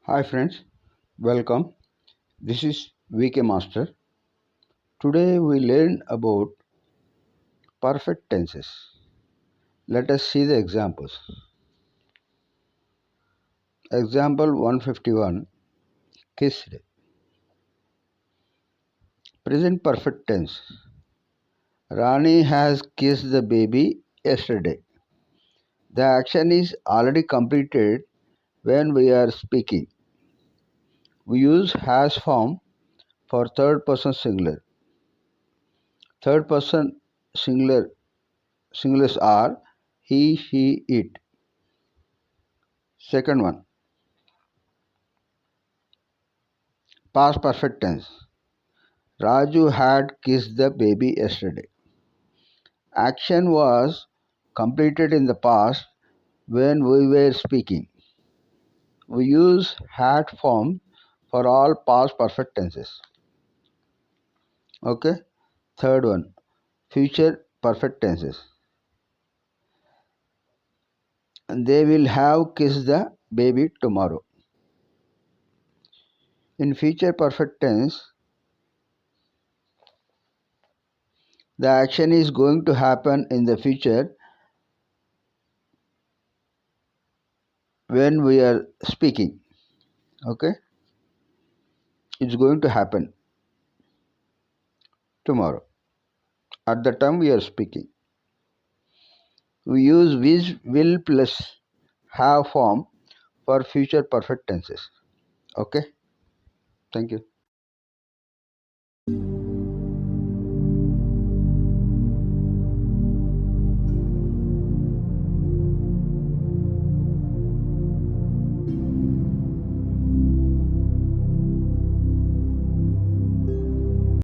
Hi friends, welcome. This is VK Master. Today we learn about perfect tenses. Let us see the examples. Example 151, kissed. Present perfect tense. Rani has kissed the baby yesterday. The action is already completed when we are speaking. We use has form for third person singular. Third person singulars are he, she, it. Second one, past perfect tense. Raju had kissed the baby yesterday. Action was completed in the past when we were speaking. We use had form for all past perfect tenses. Okay. Third one, future perfect tenses. They will have kissed the baby tomorrow. In future perfect tense, the action is going to happen in the future when we are speaking. Okay. It's going to happen tomorrow at the time we are speaking. We use will plus have form for future perfect tenses. Okay. Thank you.